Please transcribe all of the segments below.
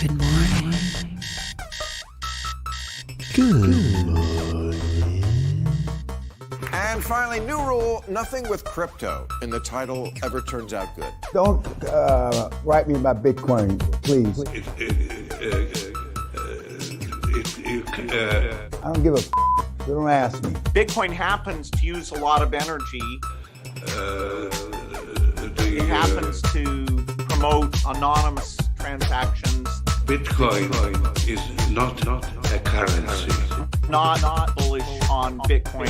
Good morning. Good morning. And finally, new rule, nothing with crypto in the title ever turns out good. Don't write me about Bitcoin, please. I don't give a f***. Don't ask me. Bitcoin happens to use a lot of energy. It happens to promote anonymous transactions. Bitcoin is not a currency. Not bullish on Bitcoin.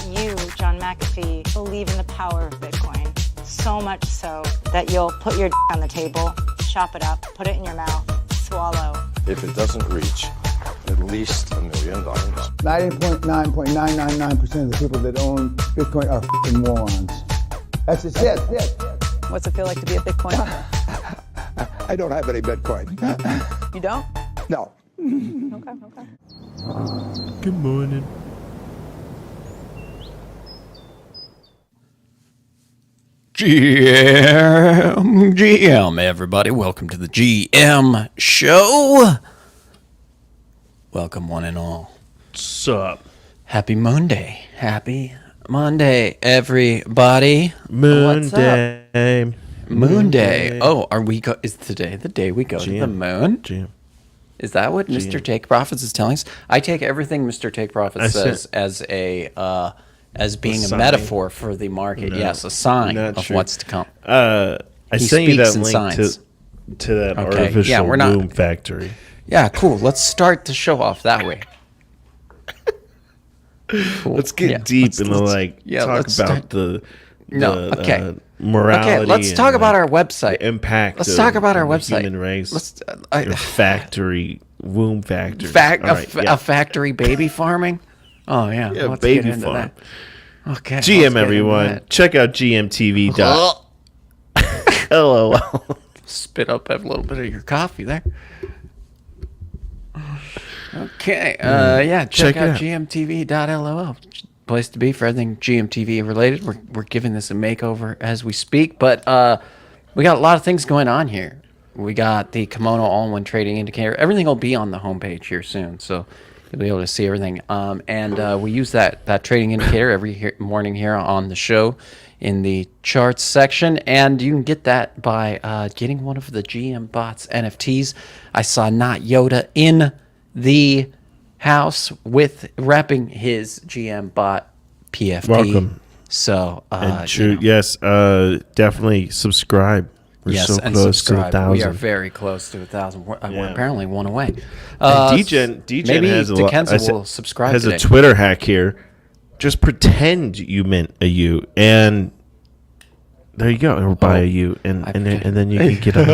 You, John McAfee, believe in the power of Bitcoin. So much so that you'll put your on the table, chop it up, put it in your mouth, swallow. If it doesn't reach at least $1 million. 99.999% of the people that own Bitcoin are f***ing morons. That's just it. What's it feel like to be a Bitcoin? I don't have any Bitcoin. You don't? No. Okay. Good morning. GM, everybody. Welcome to the GM show. Welcome, one and all. What's up? Happy Monday. Happy Monday, everybody. Moon Day. Moon Day. Oh, is today the day we go to the moon? GM. Is that what Mr. Take Profits is telling us? I take everything Mr. Take Profits says as being a metaphor for the market. No, yes, a sign of true. what's to come. I sent you that link to that artificial womb factory. Yeah, cool. Let's start the show off that way. Cool. Let's get deep and talk about the morality. Okay, let's talk about our website. The impact. Let's talk about our website. Human race. Factory womb factory. A factory baby farming. Oh yeah. Let's baby get into farm. that. Okay. GM everyone, check out GMTV. LOL. Spit up a little bit of your coffee there. Okay. Check out gmtv.lol. Place to be for everything GMTV related. We're giving this a makeover as we speak, but we got a lot of things going on here. We got the Kimono all-in-one trading indicator. Everything will be on the homepage here soon, so you'll be able to see everything. And we use that trading indicator every morning here on the show in the charts section, and you can get that by getting one of the GM Bots NFTs. I saw Not Yoda in the house with wrapping his GM Bot PFP. Welcome. So, yes, definitely subscribe. We're so close to 1,000. We are very close to 1,000. We're apparently one away. DGen maybe has will subscribe has today. a Twitter hack here. Just pretend you meant a U, and there you go. Or buy a U, and then you can get on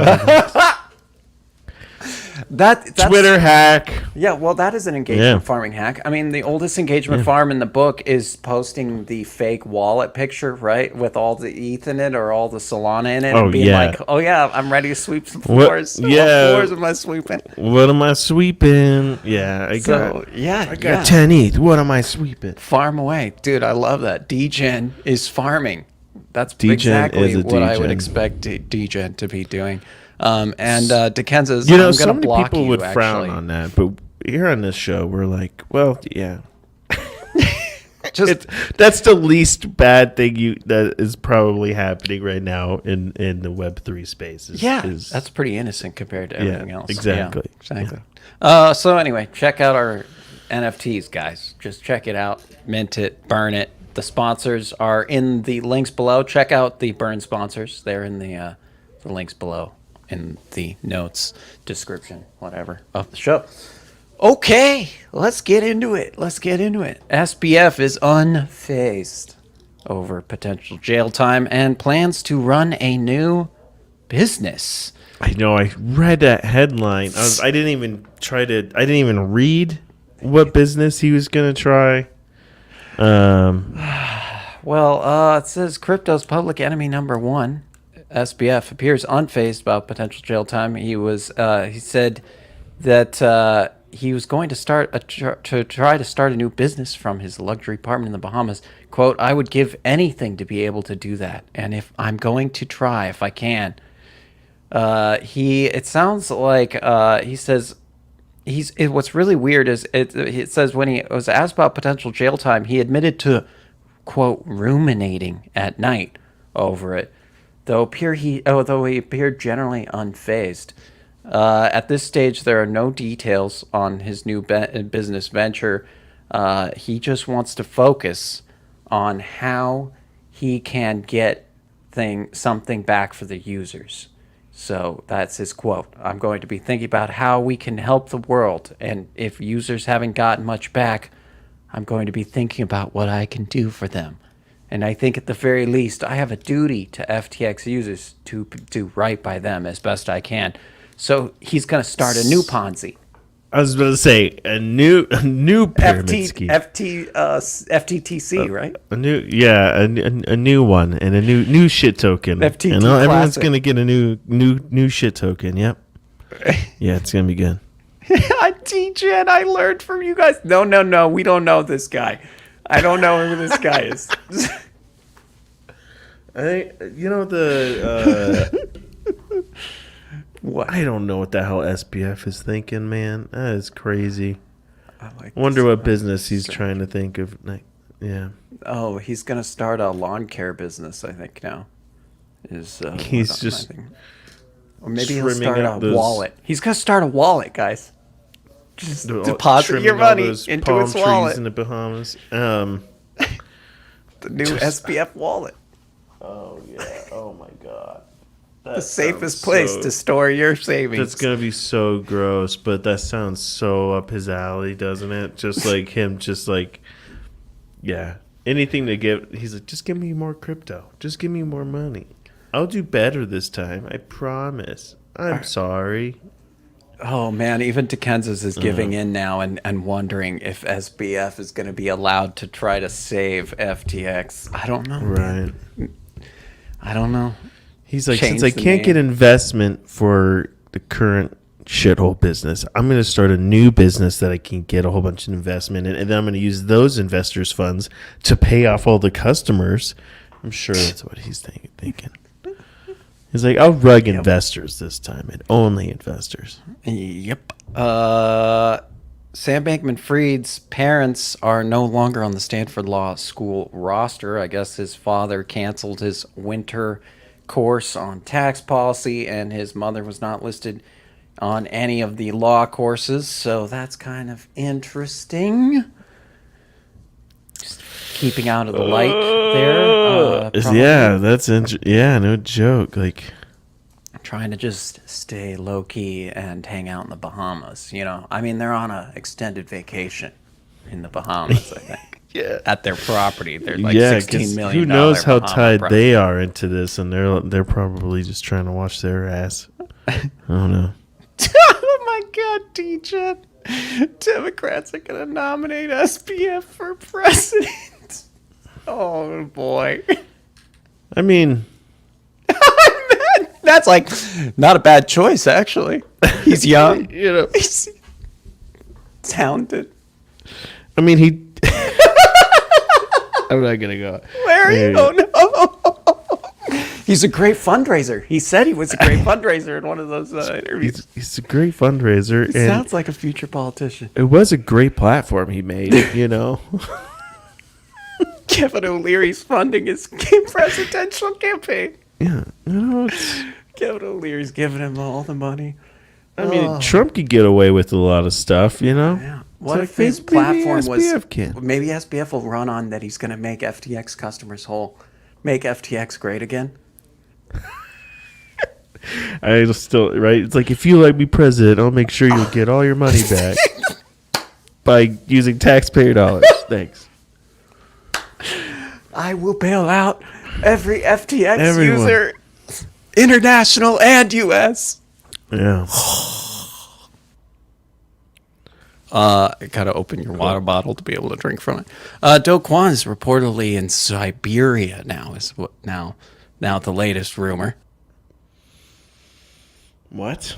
That's Twitter hack. Yeah, well, that is an engagement farming hack. I mean, the oldest engagement farm in the book is posting the fake wallet picture, right, with all the ETH in it or all the Solana in it, and being like, "Oh yeah, I'm ready to sweep some floors. What floors am I sweeping? What am I sweeping? Yeah, I got 10 ETH. What am I sweeping? Farm away, dude. I love that. DGen is farming. That's exactly what I would expect DGen to be doing. And Dekenza's, some people would frown on that, but here on this show, we're like, well, yeah. That's the least bad thing that is probably happening right now in the Web3 space. That's pretty innocent compared to everything else. Exactly. Yeah, exactly. So anyway, check out our NFTs, guys. Just check it out, mint it, burn it. The sponsors are in the links below. Check out the burn sponsors. They're in the links below in the notes, description, whatever, of the show. Okay, let's get into it. SBF is unfazed over potential jail time and plans to run a new business. I know. I read that headline. I didn't even read what business he was gonna try. Well, it says crypto's public enemy number one, SBF, appears unfazed about potential jail time. He said that he was going to try to start a new business from his luxury apartment in the Bahamas. Quote, "I would give anything to be able to do that, and if I'm going to try, if I can, It sounds like he says what's really weird is it says when he was asked about potential jail time, he admitted to, quote, ruminating at night over it, though he appeared generally unfazed. At this stage, there are no details on his new business venture. He just wants to focus on how he can get something back for the users. So that's his quote. I'm going to be thinking about how we can help the world. And if users haven't gotten much back, I'm going to be thinking about what I can do for them. And I think at the very least, I have a duty to FTX users to do right by them as best I can. So he's going to start a new Ponzi. I was about to say a new pyramid scheme. FTTC, right? A new one and a new shit token. FTT and everyone's Classic. gonna get a new shit token. Yep. Yeah, it's gonna be good. TJ, I learned from you guys. No, we don't know this guy. I don't know who this guy is. What? I don't know what the hell SBF is thinking, man. That is crazy. I wonder what business he's trying to think of. Yeah. Oh, he's gonna start a lawn care business, I think now. He's just. Or maybe he'll start a wallet. He's gonna start a wallet, guys. Just deposit your money into his wallet. In the Bahamas. The new SBF wallet. Oh yeah. Oh my God. The safest place to store your savings. That's gonna be so gross, but that sounds so up his alley, doesn't it? Just like him, yeah. Anything to give. He's like, just give me more crypto. Just give me more money. I'll do better this time. I promise. I'm sorry. Oh man, even Dickensis is giving in now and wondering if SBF is going to be allowed to try to save FTX. I don't know. Right. I don't know. He's like, since I can't get investment for the current shithole business, I'm going to start a new business that I can get a whole bunch of investment in, and then I'm going to use those investors' funds to pay off all the customers. I'm sure that's what he's thinking. He's like, I'll rug investors this time, and only investors. Yep. Sam Bankman-Fried's parents are no longer on the Stanford Law School roster. I guess his father canceled his winter course on tax policy, and his mother was not listed on any of the law courses, so that's kind of interesting. Just keeping out of the light there. Yeah, that's yeah, no joke. Like, trying to just stay low key and hang out in the Bahamas. I mean, they're on an extended vacation in the Bahamas, I think. Yeah, at their property. They're like $16 million. Who knows how tied they are into this, and they're probably just trying to watch their ass. I don't know. Oh my God, DJ. Democrats are going to nominate SBF for president. Oh boy. I mean, that's like not a bad choice, actually. He's young, he's talented. I mean, I'm not gonna go. Where are you? Oh no! He's a great fundraiser. He said he was a great fundraiser in one of those interviews. He's a great fundraiser. He sounds like a future politician. It was a great platform he made. Kevin O'Leary's funding his presidential campaign. Yeah, Kevin O'Leary's giving him all the money. I mean, Trump could get away with a lot of stuff, Yeah. What if his platform was... can. Maybe SBF will run on that he's going to make FTX customers whole. Make FTX great again. I still... Right? It's like, if you let me president, I'll make sure you'll get all your money back by using taxpayer dollars. Thanks. I will bail out every FTX user, international and U.S. Yeah. Gotta open your water bottle to be able to drink from it. Do Kwon is reportedly in Siberia now. Is what now the latest rumor. What?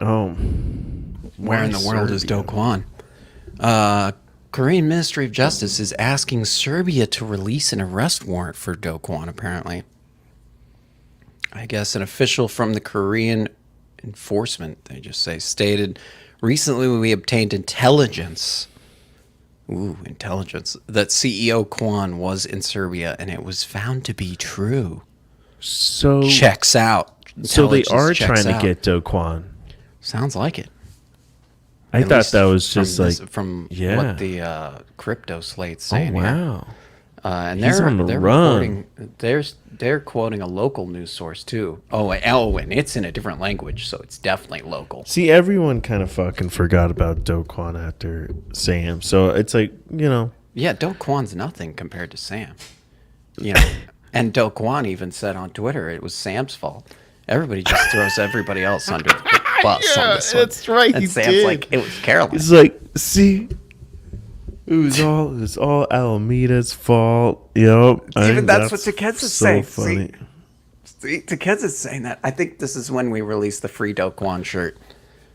Oh, where in the world is Do Kwon? Korean Ministry of Justice is asking Serbia to release an arrest warrant for Do Kwon. Apparently, I guess an official from the Korean enforcement, they just say, stated, recently we obtained intelligence. Intelligence. That CEO Kwon was in Serbia, and it was found to be true. So Checks out. So they are Checks trying out. to get Do Kwon. Sounds like it. I At thought least that was from just this- like from yeah. what the crypto slate's Oh saying here. wow. And He's they're on the they're run. reporting. They're quoting a local news source too. And it's in a different language, so it's definitely local. See, everyone kind of fucking forgot about Do Kwon after Sam. So it's like, you know. Yeah, Do Kwon's nothing compared to Sam. You know, and Do Kwon even said on Twitter it was Sam's fault. Everybody just throws everybody else under the bus on this one. that's right, And he Sam's did. like, it was Caroline. It's like, see, it was all Alameda's fault. Yep. I Even think that's what Takeds is so saying. funny. See, Takeds is saying that. I think this is when we release the free Do Kwon shirt.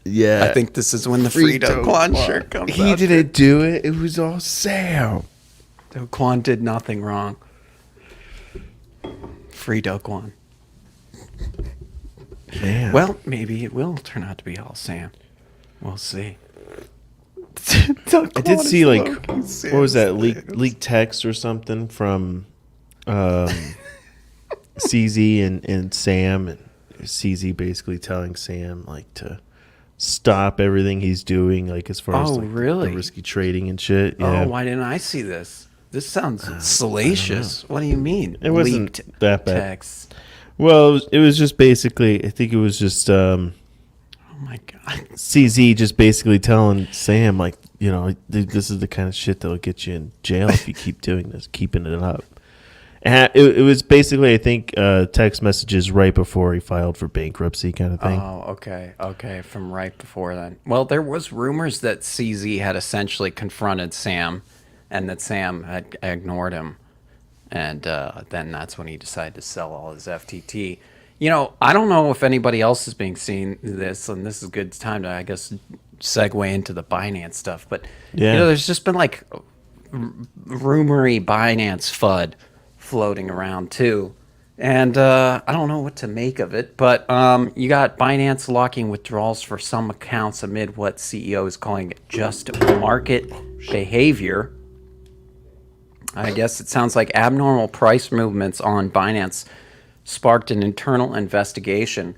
Yeah. I think this is when the free Do Kwon shirt comes He out. didn't do it. It was all Sam. Do Kwon did nothing wrong. Free Do Kwon. Man. Well, maybe it will turn out to be all Sam. We'll see. I I did see like what was that leaked text or something from CZ and Sam, and CZ basically telling Sam like to stop everything he's doing, like as far as Oh, like really? the risky trading and shit. Yeah. Oh, why didn't I see this? This sounds salacious. What do you mean? It wasn't Leaked that bad. text. Well, it was just basically, I think it was just Oh my god. CZ just basically telling Sam, like, you know, this is the kind of shit that'll get you in jail if you keep doing this, keeping it up. And it was basically, I think, text messages right before he filed for bankruptcy kind of thing. Oh, okay, from right before then. Well, there was rumors that CZ had essentially confronted Sam, and that Sam had ignored him, and then that's when he decided to sell all his FTT. You know, I don't know if anybody else is being seen this, and this is a good time to, I guess, segue into the Binance stuff. But Yeah. you know, there's just been like rumory Binance FUD floating around too. And I don't know what to make of it, but you got Binance locking withdrawals for some accounts amid what CEO is calling just market behavior. I guess it sounds like abnormal price movements on Binance sparked an internal investigation.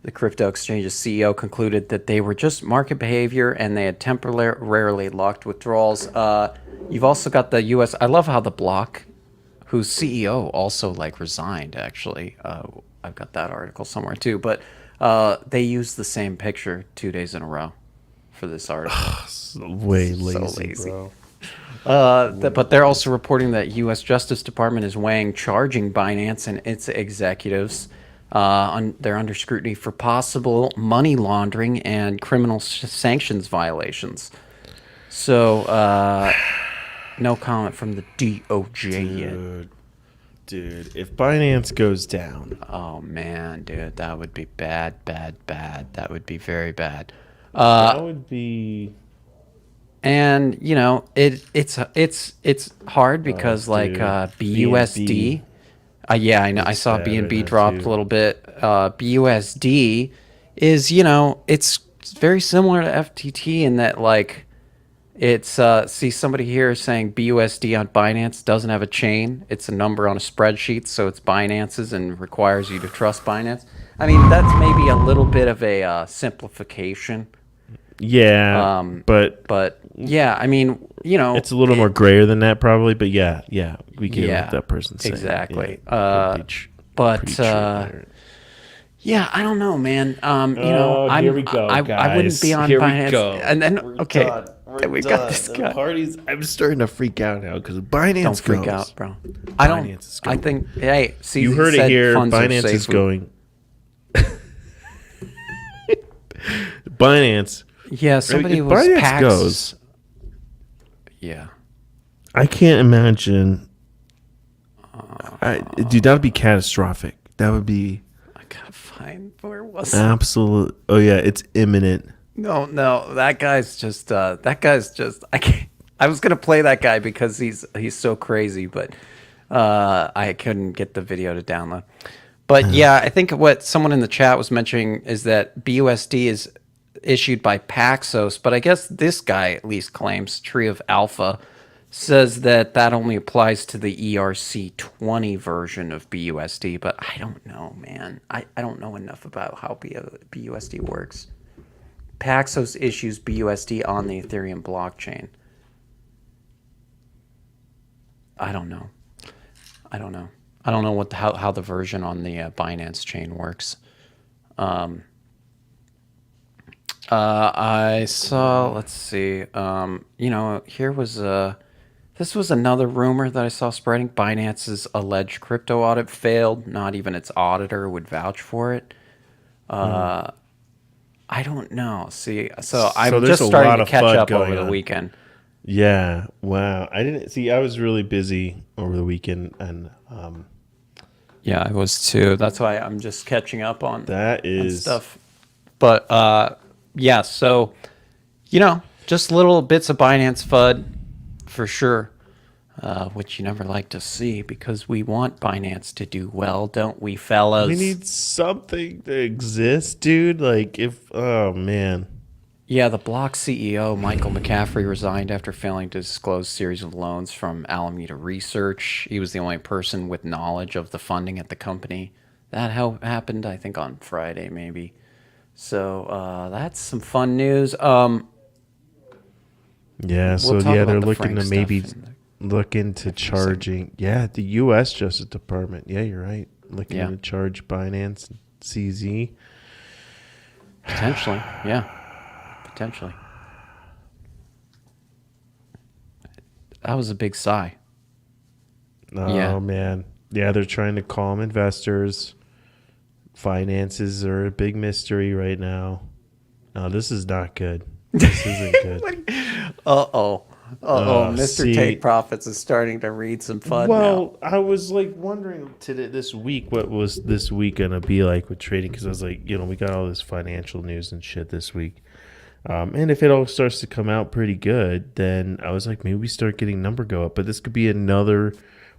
The crypto exchange's CEO concluded that they were just market behavior and they had temporarily locked withdrawals. You've also got the U.S. I love how the block, whose CEO also like resigned, actually. I've got that article somewhere too. But they used the same picture 2 days in a row for this article. Way lazy, so lazy. bro. But they're also reporting that U.S. Justice Department is weighing charging Binance and its executives. They're under scrutiny for possible money laundering and criminal sanctions violations. So, no comment from the DOJ yet. Dude, if Binance goes down, Oh man, dude, that would be bad. That would be very bad. that would be. And you know, it's hard because like dude. BUSD. Yeah, I know. I saw bad BNB right now, dropped too. a little bit. BUSD is, you know, it's very similar to FTT in that like it's see somebody here is saying BUSD on Binance doesn't have a chain. It's a number on a spreadsheet, so it's Binance's and requires you to trust Binance. I mean, that's maybe a little bit of a simplification. Yeah, but Yeah, I mean, you know, it's a little more grayer than that, probably. But yeah, we get Yeah, what that person's saying. exactly. Yeah, but yeah, I don't know, man. You know, here we go, I wouldn't guys. be on Here we Binance. go. And then okay, We're we done. got this The guy. parties. I'm starting to freak out now because Binance Don't freak goes. out, bro. I don't. Binance is I going. think. Hey, see, You heard it here. Binance is going. Binance. Yeah, somebody If was Binance Pax. goes- Yeah. I can't imagine. Dude, that would be catastrophic. That would be I gotta find where was it? absolute. Oh yeah, it's imminent. No, that guy's just I can't. I was gonna play that guy because he's so crazy, but I couldn't get the video to download. But yeah, I think what someone in the chat was mentioning is that BUSD is issued by Paxos, but I guess this guy at least claims, Tree of Alpha, says that that only applies to the ERC20 version of BUSD, but I don't know, man. I don't know enough about how BUSD works. Paxos issues BUSD on the Ethereum blockchain. I don't know. I don't know how the version on the Binance chain works. I saw, let's see, here was this was another rumor that I saw spreading. Binance's alleged crypto audit failed. Not even its auditor would vouch for it. I don't know. See, so I'm just starting to catch up over the weekend. Yeah. Wow. I didn't see. I was really busy over the weekend, and yeah, I was too. That's why I'm just catching up on that is stuff. But yeah. So just little bits of Binance FUD for sure, which you never like to see because we want Binance to do well, don't we, fellas? We need something to exist, dude. Like oh man. Yeah, the Block CEO, Michael McCaffrey, resigned after failing to disclose a series of loans from Alameda Research. He was the only person with knowledge of the funding at the company. That happened, I think, on Friday, maybe. So that's some fun news. Yeah, so they're looking to maybe look into charging. Yeah, the U.S. Justice Department. Yeah, you're right. Looking to charge Binance and CZ. Potentially, yeah. Potentially. That was a big sigh. Oh, man. Yeah, they're trying to calm investors. Finances are a big mystery right now. No, this is not good. This isn't good. Mr. Take Profits is starting to read some FUD now. I was like wondering today, this week, what was this week going to be like with trading? Because I was like, we got all this financial news and shit this week. And if it all starts to come out pretty good, then I was like, maybe we start getting number go up. But this could be another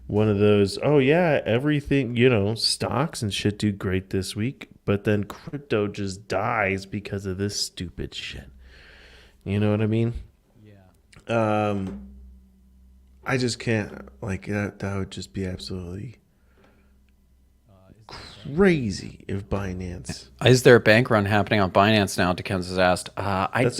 one of those, everything, stocks and shit do great this week. But then crypto just dies because of this stupid shit. You know what I mean? Yeah. I just can't, that would just be absolutely crazy if Binance. Is there a bank run happening on Binance now? Dikens has asked. I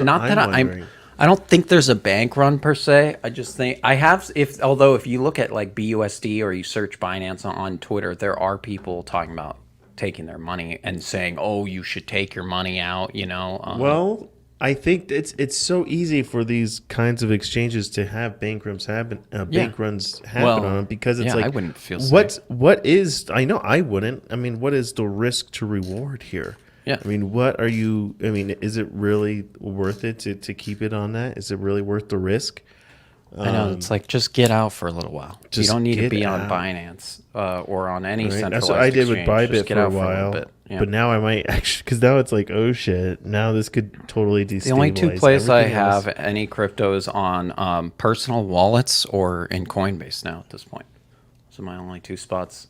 don't think there's a bank run per se. I just think if you look at like BUSD or you search Binance on Twitter, there are people talking about taking their money and saying, "Oh, you should take your money out." Well, I think it's so easy for these kinds of exchanges to have bank runs happen on them because it's I wouldn't feel safe. What is, I know I wouldn't. I mean, what is the risk to reward here? Yeah. I mean, is it really worth it to keep it on that? Is it really worth the risk? I know, it's like, just get out for a little while. You don't need to be on Binance or on any centralized That's what I did with exchange. Bybit for a while. But now I might actually, because now it's like, oh shit, now this could totally destabilize. The only two places I have any crypto is on personal wallets or in Coinbase now at this point. Those are my only two spots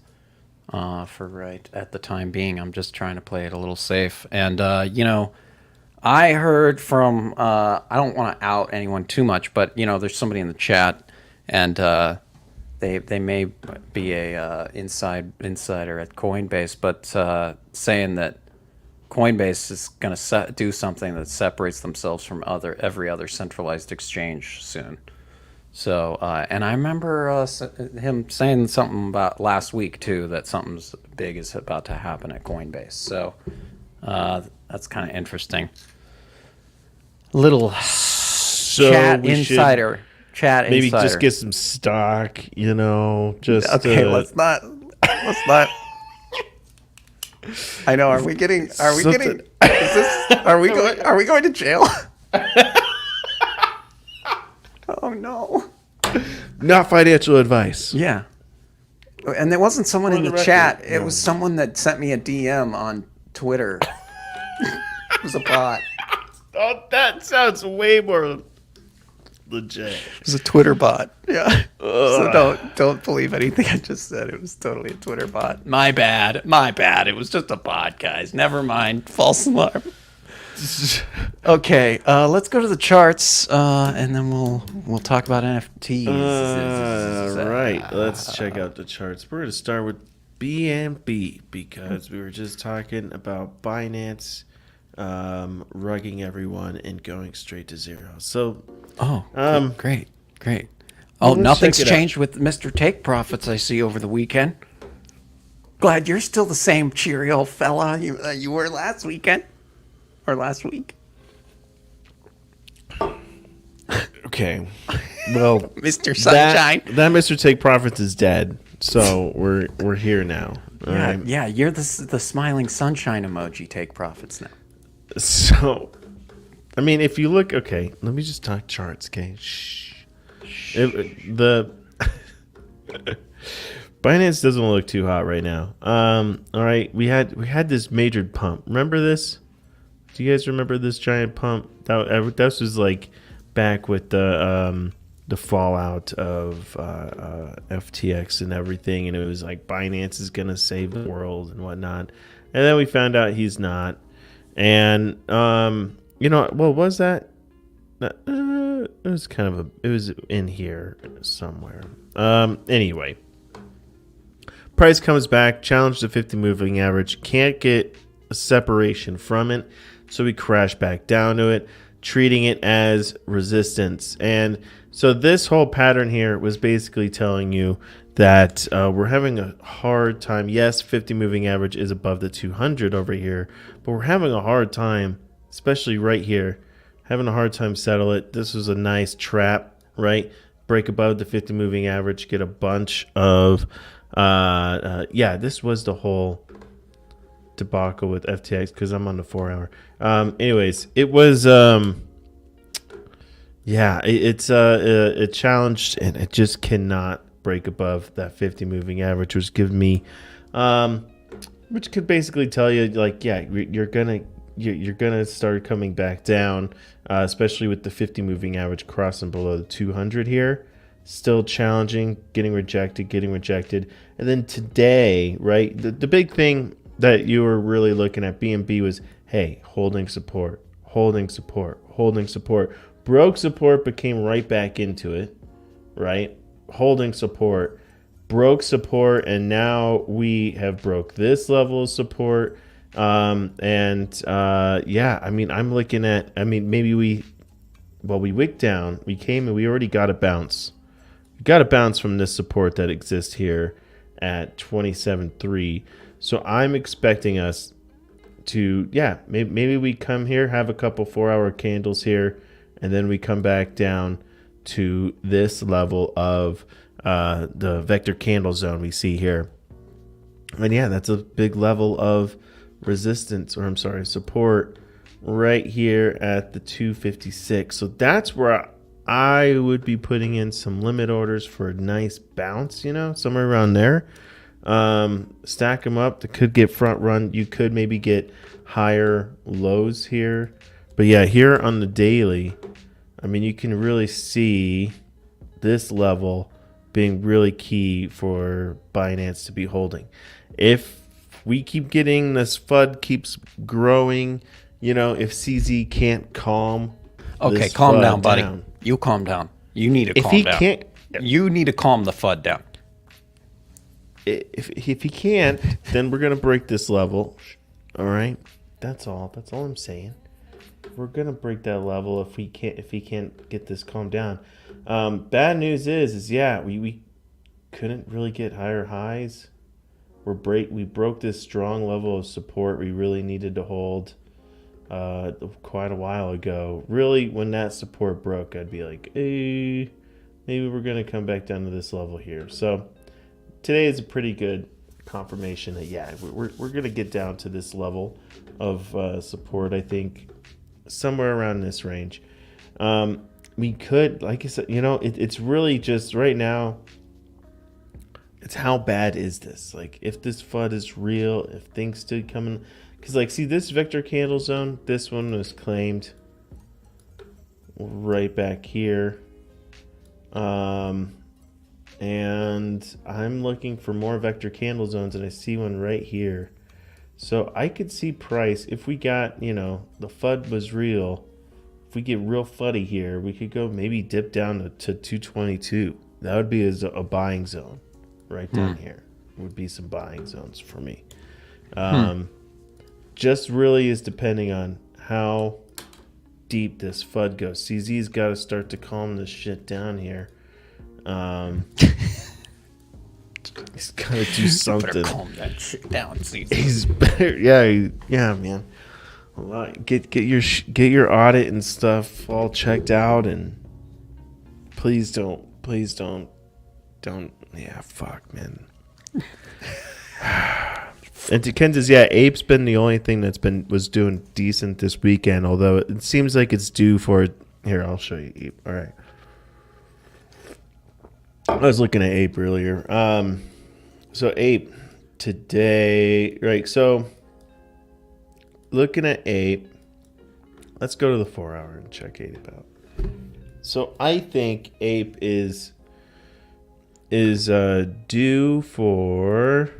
for right at the time being. I'm just trying to play it a little safe. And, I heard from, I don't want to out anyone too much, but, there's somebody in the chat, and they may be a insider at Coinbase, but saying that Coinbase is going to do something that separates themselves from every other centralized exchange soon. So, and I remember him saying something about last week, too, that something big is about to happen at Coinbase. So that's kind of interesting. Little chat insider. Maybe just get some stock, just okay. Let's not. I know. Are we going to jail? Oh no. Not financial advice. Yeah. And there wasn't someone in the chat. It was someone that sent me a DM on Twitter. It was a bot. Oh, that sounds way more legit. It was a Twitter bot. Yeah. So don't believe anything I just said. It was totally a Twitter bot. My bad. My bad. It was just a bot, guys. Never mind. False alarm. Okay, let's go to the charts, and then we'll talk about NFTs. All right, let's check out the charts. We're going to start with BNB because we were just talking about Binance rugging everyone and going straight to zero. So, great. Oh, let's nothing's check it out. changed with Mr. Take Profits I see over the weekend. Glad you're still the same cheery old fella you were last weekend. Or last week. Okay. Well, Mr. Sunshine. That Mr. Take Profits is dead. So we're here now. All right. Yeah, you're the smiling sunshine emoji. Take Profits now. So, I mean, if you look, okay, let me just talk charts, okay? Shh. Binance doesn't look too hot right now. All right, we had this major pump. Remember this? Do you guys remember this giant pump? That was like back with the fallout of FTX and everything, and it was like Binance is gonna save the world and whatnot. And then we found out he's not. And what was that? It was kind of it was in here somewhere. Anyway, price comes back, challenged the 50 moving average, can't get a separation from it. So we crash back down to it, treating it as resistance. And so this whole pattern here was basically telling you that we're having a hard time. Yes, 50 moving average is above the 200 over here, but we're having a hard time, especially right here, having a hard time settle it. This was a nice trap, right? Break above the 50 moving average, get a bunch of, this was the whole debacle with FTX because I'm on the 4 hour. Anyways, it was it challenged and it just cannot break above that 50 moving average, which gives me which could basically tell you like, yeah, you're gonna start coming back down, especially with the 50 moving average crossing below the 200 here. Still challenging, getting rejected. And then today, right, the big thing that you were really looking at BNB was, hey, holding support. Broke support, but came right back into it, right? Holding support, broke support, and now we have broke this level of support. I mean, I'm looking at, maybe we wicked down, we came and we already got a bounce. We got a bounce from this support that exists here at 27.3. So I'm expecting us to, maybe we come here, have a couple 4 hour candles here, and then we come back down to this level of the vector candle zone we see here. And yeah, that's a big level of resistance, or I'm sorry, support right here at the 256. So that's where I would be putting in some limit orders for a nice bounce, somewhere around there. Stack them up. They could get front run. You could maybe get higher lows here. But yeah, here on the daily, you can really see this level being really key for Binance to be holding. If we keep getting this FUD keeps growing, if CZ can't calm. Okay, calm down, buddy. You calm down. You need to calm down. You need to calm the FUD down. If he can't, then we're gonna break this level. All right, that's all I'm saying. We're gonna break that level if he can't get this calmed down. Bad news is we couldn't really get higher highs. We broke this strong level of support we really needed to hold quite a while ago. Really, when that support broke, I'd be like, maybe we're gonna come back down to this level here. So today is a pretty good confirmation that we're gonna get down to this level of support. I think somewhere around this range. We could, like I said, it's really just right now. It's how bad is this? Like, if this FUD is real, if things still coming, because see this vector candle zone, this one was claimed right back here. And I'm looking for more vector candle zones, and I see one right here. So I could see price, if we got, the FUD was real, if we get real FUDdy here, we could go maybe dip down to 222. That would be a buying zone right down here. Would be some buying zones for me. Just really is depending on how deep this FUD goes. CZ's got to start to calm this shit down here. He's got to do something. Calm that shit down, CZ. He's better. Yeah, man. Get your audit and stuff all checked out, and please don't. Yeah, fuck, man. And to Kansas, Ape's been the only thing was doing decent this weekend. Although it seems like it's due for. Here, I'll show you Ape. All right. I was looking at Ape earlier. So Ape today, right? So looking at Ape, let's go to the 4 hour and check Ape out. So I think Ape is due for.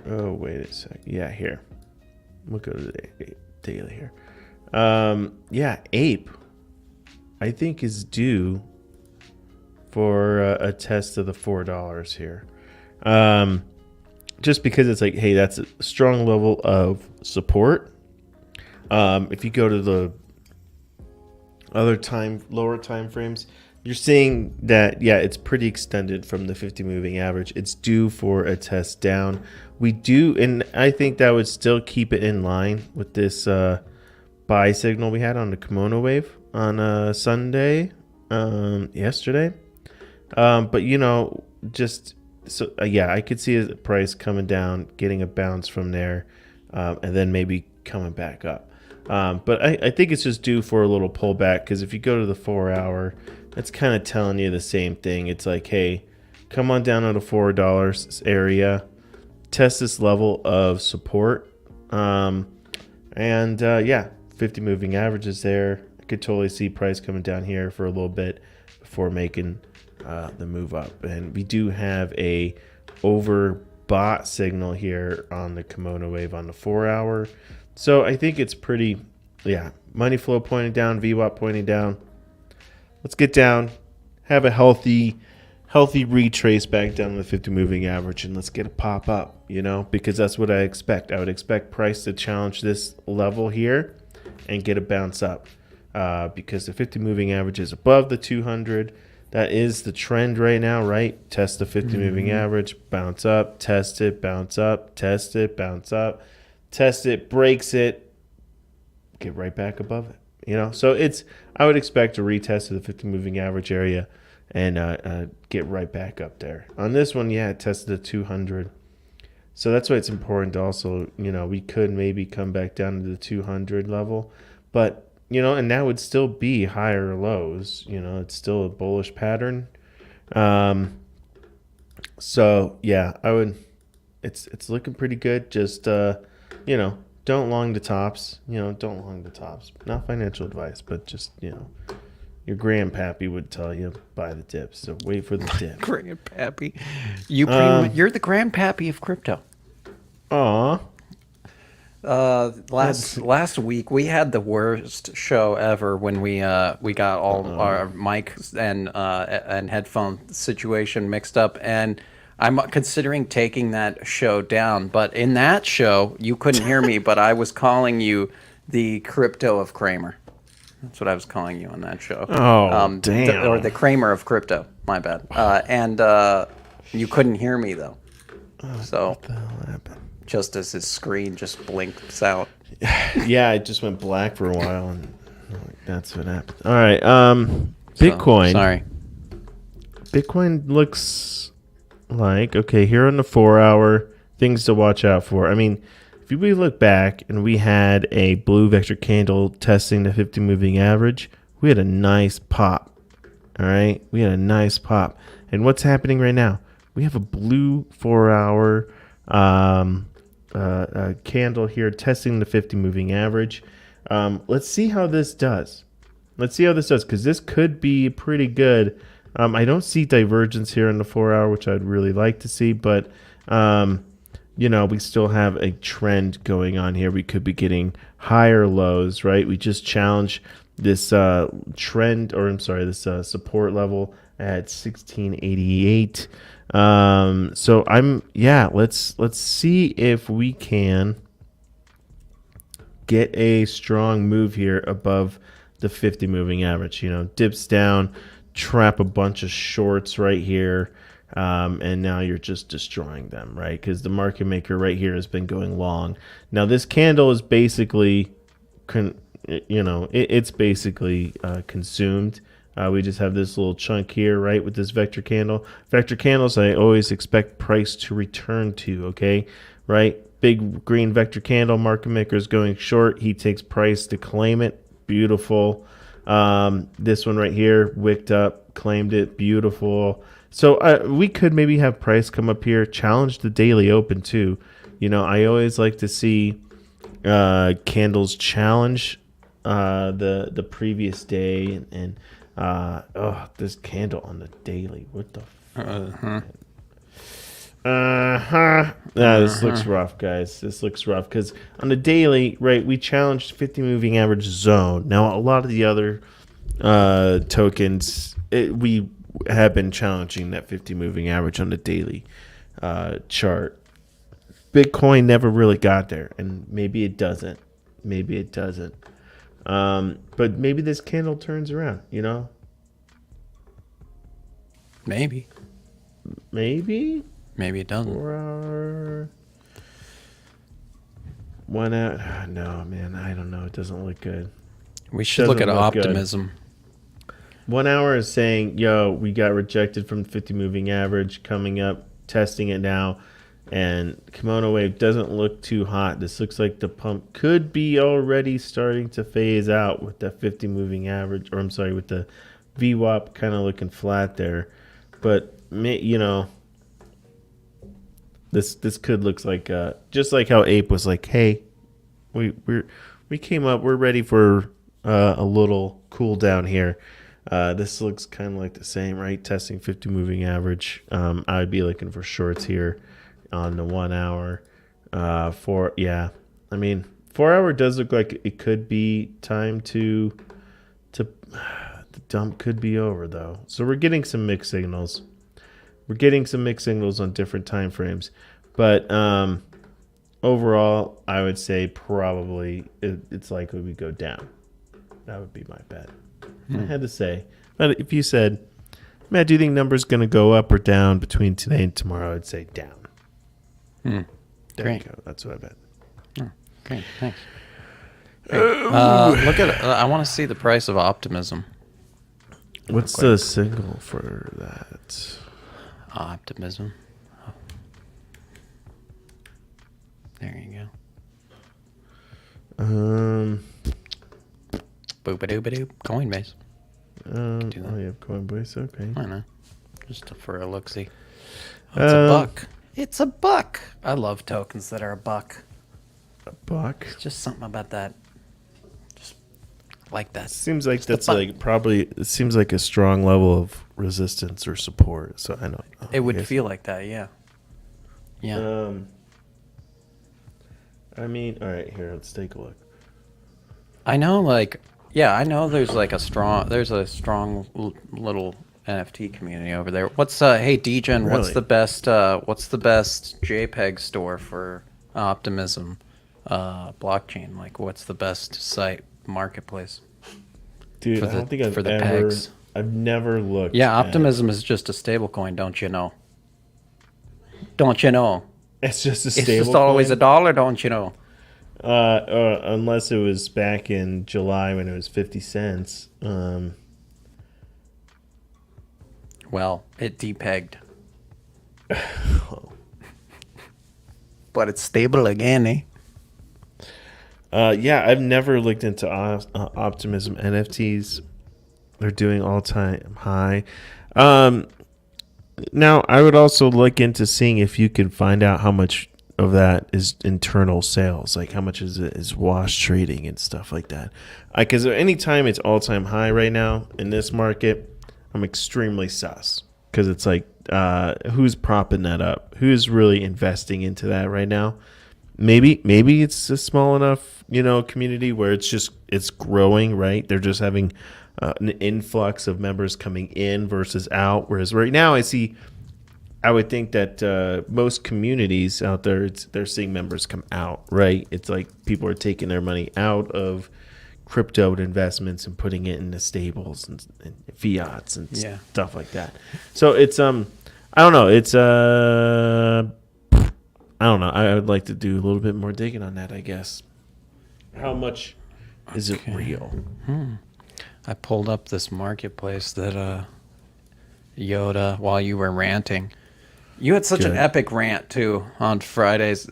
Oh, wait a sec. Yeah, here. We'll go to the Ape daily here. Ape, I think, is due for a test of the $4 here. Just because it's like, hey, that's a strong level of support. If you go to the other lower time frames, you're seeing that, it's pretty extended from the 50 moving average. It's due for a test down. And I think that would still keep it in line with this buy signal we had on the kimono wave on Sunday, yesterday. But I could see the price coming down, getting a bounce from there, and then maybe coming back up. But I think it's just due for a little pullback, because if you go to the 4 hour, that's kind of telling you the same thing. It's like, hey, come on down to the $4 area, test this level of support, 50 moving averages there. I could totally see price coming down here for a little bit before making the move up. And we do have a overbought signal here on the kimono wave on the 4 hour. So I think it's pretty, money flow pointing down, VWAP pointing down. Let's get down, have a healthy retrace back down to the 50 moving average, and let's get a pop up, because that's what I expect. I would expect price to challenge this level here and get a bounce up, because the 50 moving average is above the 200. That is the trend right now, right? Test the 50 moving average, bounce up, test it, bounce up, test it, bounce up, test it, breaks it, get right back above it. So I would expect a retest of the 50 moving average area and get right back up there. On this one, it tested the 200. So that's why it's important to also, we could maybe come back down to the 200 level. But, and that would still be higher lows. It's still a bullish pattern. So, I would, it's looking pretty good. Just, don't long the tops. Don't long the tops. Not financial advice, but just, your grandpappy would tell you buy the dips. So wait for the dip. Grandpappy. You're the grandpappy of crypto. Aw. Last week we had the worst show ever when we got all our mics and headphone situation mixed up, and I'm considering taking that show down. But in that show, you couldn't hear me, but I was calling you the crypto of Kramer. That's what I was calling you on that show. Oh, damn. Or the Kramer of crypto. My bad. And you couldn't hear me, though. So what the hell happened? Just as his screen just blinks out. Yeah, it just went black for a while, and that's what happened. All right. Bitcoin. Sorry. Bitcoin looks like, okay, here on the 4 hour, things to watch out for. I mean, if we look back and we had a blue vector candle testing the 50 moving average, we had a nice pop. All right. We had a nice pop. And what's happening right now? We have a blue 4 hour candle here testing the 50 moving average. Let's see how this does. Because this could be pretty good I don't see divergence here in the 4-hour, which I'd really like to see, but we still have a trend going on here. We could be getting higher lows, right? We just challenged this support level at 1688. So let's see if we can get a strong move here above the 50 moving average. Dips down, trap a bunch of shorts right here. And now you're just destroying them, right? Because the market maker right here has been going long. Now this candle is basically, it's basically consumed. We just have this little chunk here, right, with this vector candle. Vector candles, I always expect price to return to, okay, right? Big green vector candle, market maker is going short. He takes price to claim it. Beautiful. This one right here, wicked up, claimed it. Beautiful. So we could maybe have price come up here, challenge the daily open too. I always like to see candles challenge the previous day, and this candle on the daily. What the fuck? This looks rough, guys. This looks rough because on the daily, right, we challenged 50 moving average zone. Now a lot of the other tokens, we have been challenging that 50 moving average on the daily chart. Bitcoin never really got there, and maybe it doesn't. But maybe this candle turns around, Maybe it doesn't. 4 hour. 1 hour. No, man, I don't know. It doesn't look good. We should look at Optimism. 1 hour is saying, we got rejected from the 50 moving average, coming up, testing it now, and Kimono Wave doesn't look too hot. This looks like the pump could be already starting to phase out with that 50 moving average, with the VWAP kind of looking flat there. But, this could look like, just like how Ape was like, hey, we came up, we're ready for a little cool down here. This looks kind of like the same, right? Testing 50 moving average. I'd be looking for shorts here on the 1 hour. 4 hour does look like it could be time to the dump could be over though. So we're getting some mixed signals. On different time frames, but overall, I would say probably it's likely we go down. That would be my bet. I had to say, but if you said, Matt, do you think numbers going to go up or down between today and tomorrow? I'd say down. There Great. you go. That's what I bet. Great, thanks. Look at it. I want to see the price of Optimism. What's the signal for that? Optimism. Oh. There you go. Boop-a-doop-a-doop. Coinbase. You have Coinbase. Okay. I know. Just for a look-see. Oh, it's a buck. It's a buck. I love tokens that are a buck. A buck? It's just something about that. Just like that. Seems like that's like probably, it seems like a strong level of resistance or support. So I don't know. It would feel like that, yeah. Yeah. All right, here, let's take a look. I know, I know there's a strong little NFT community over there. What's hey DGen, Really? what's the best JPEG store for Optimism blockchain? Like, what's the best site marketplace? Dude, I don't think I've never looked. Yeah, Optimism is just a stable coin, don't you know? Don't you know? It's just a It's stable just always coin? a dollar, don't you know? Unless it was back in July when it was 50 cents. Well, it depegged. But it's stable again, eh? Yeah, I've never looked into Optimism NFTs. They're doing all-time high. Now, I would also look into seeing if you can find out how much of that is internal sales, like how much is wash trading and stuff like that. Because anytime it's all-time high right now in this market, I'm extremely sus because it's like, who's propping that up? Who's really investing into that right now? Maybe it's a small enough, community where it's growing, right? They're just having an influx of members coming in versus out. Whereas right now I would think that most communities out there, they're seeing members come out, right? It's like people are taking their money out of crypto investments and putting it into stables and fiats and stuff like that. So it's I don't know. It's I don't know. I would like to do a little bit more digging on that, I guess. How much is it real? I pulled up this marketplace that Yoda, while you were ranting. You had such an epic rant too on Friday's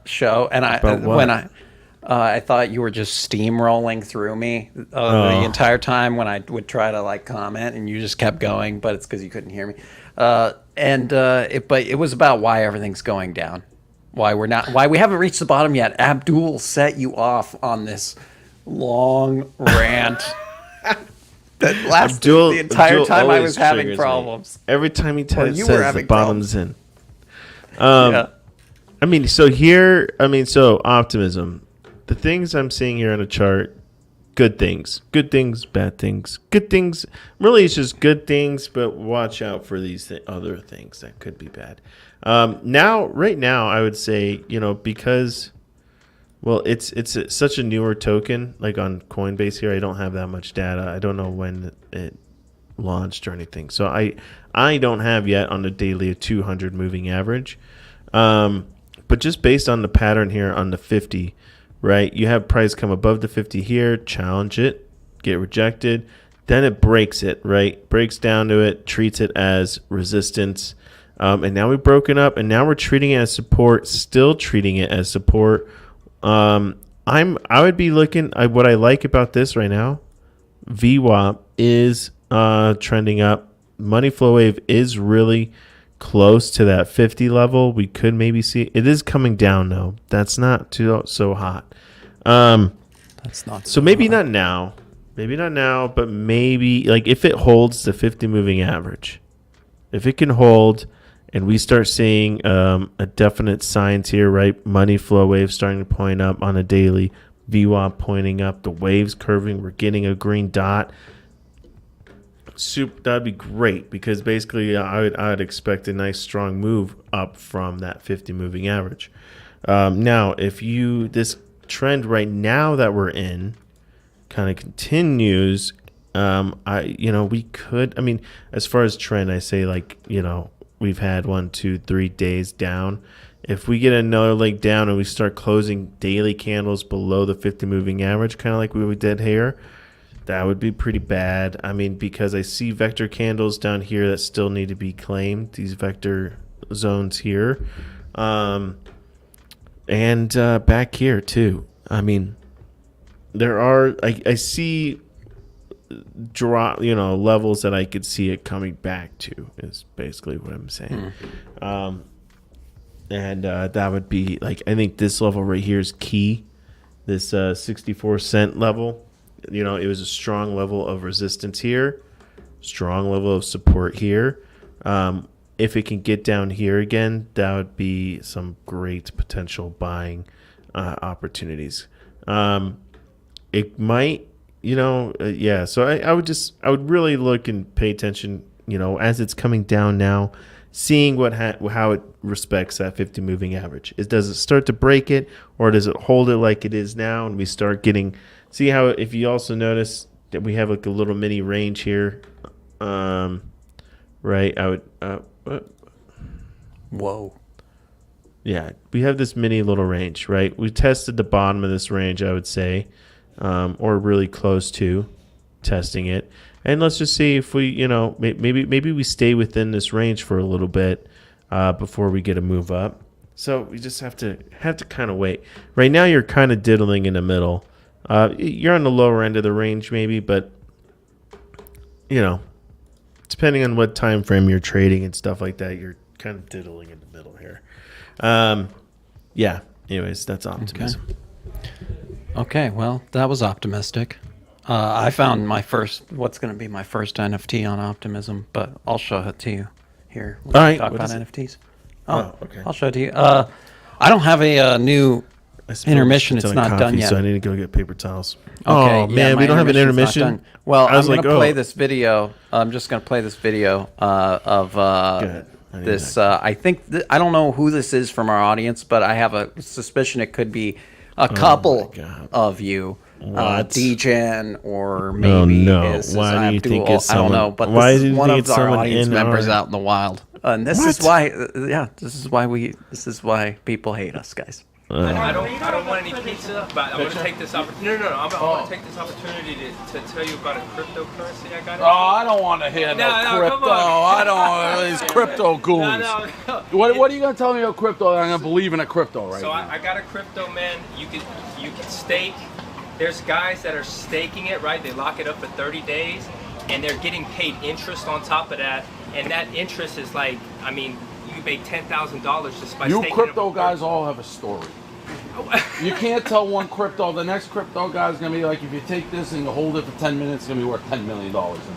show, and I thought you were just steamrolling through me the entire time when I would try to like comment, and you just kept going, but it's because you couldn't hear me. But it was about why everything's going down, why we haven't reached the bottom yet. Abdul set you off on this long rant that lasted the entire time I was having problems. Every time he says the bottom's in. So Optimism. The things I'm seeing here on the chart, good things, bad things, good things. Really, it's just good things, but watch out for these other things that could be bad. Right now, I would say, because, well, it's such a newer token, like on Coinbase here. I don't have that much data. I don't know when it launched or anything. So I don't have yet on the daily a 200 moving average. But just based on the pattern here on the 50, right? You have price come above the 50 here, challenge it, get rejected. Then it breaks it, right? Breaks down to it, treats it as resistance. And now we've broken up, and now we're treating it as support, still treating it as support. I would be looking, what I like about this right now, VWAP is trending up. Money flow wave is really close to that 50 level. We could maybe see it is coming down though. That's not so hot. That's not so maybe hot. Maybe not now, but maybe like if it holds the 50 moving average, if it can hold and we start seeing a definite signs here, right? Money flow wave starting to point up on a daily, VWAP pointing up, the waves curving, we're getting a green dot. That'd be great because basically I would expect a nice strong move up from that 50 moving average. Now, if this trend right now that we're in kind of continues, we could. I mean, as far as trend, I say we've had 1, 2, 3 days down. If we get another leg down and we start closing daily candles below the 50 moving average, kind of like we did here. That would be pretty bad. I mean, because I see vector candles down here that still need to be claimed, these vector zones here. And back here, too. I mean, there are, I see drop, levels that I could see it coming back to, is basically what I'm saying. That would be, I think this level right here is key. This 64 cent level. It was a strong level of resistance here, strong level of support here. If it can get down here again, that would be some great potential buying opportunities. It might, So I would really look and pay attention, as it's coming down now, seeing how it respects that 50 moving average. Does it start to break it, or does it hold it like it is now, and we start getting. See how, if you also notice that we have a little mini range here, right? I would, whoa. Yeah, we have this mini little range, right? We tested the bottom of this range, I would say, or really close to testing it. And let's just see if we, maybe we stay within this range for a little bit before we get a move up. So we just have to kind of wait. Right now, you're kind of diddling in the middle. You're on the lower end of the range maybe, but depending on what time frame you're trading and stuff like that, you're kind of diddling in the middle here. Anyways, that's Optimism. Okay, well, that was optimistic. I found what's going to be my first NFT on Optimism, but I'll show it to you here. All right, Talk what about is it? NFTs. Oh, okay. I'll show it to you. I don't have a new I spilled intermission. shit It's ton of not coffee, done yet. So I need to go get paper towels. Okay, Oh man, my we don't have an intermission's not intermission. done. Well, I was I'm going to like, play oh. this video. I'm just going to play this video of ahead. I need this. that. I think I don't know who this is from our audience, but I have a suspicion it could be a couple God. of you. What? DGen or maybe no. is Why do you think it's I don't someone- know, but why this do is you one think of it's our someone audience in members our- out in the wild. And this is why, this is why people hate us, guys. I don't want any pizza, but I'm gonna take this opportunity. No. I'm gonna take this opportunity to tell you about a cryptocurrency I got. Oh, I don't want to hear no crypto. come on. I don't want these crypto goons. No. What are you gonna tell me about crypto? I'm gonna believe in a crypto right So now. I got a crypto, man. You can stake. There's guys that are staking it, right? They lock it up for 30 days, and they're getting paid interest on top of that. And that interest is like, I mean, you can make $10,000 just by You staking crypto it. guys all have a story. You can't tell one crypto. The next crypto guy's gonna be like, if you take this and you hold it for 10 minutes, it's gonna be worth $10 million in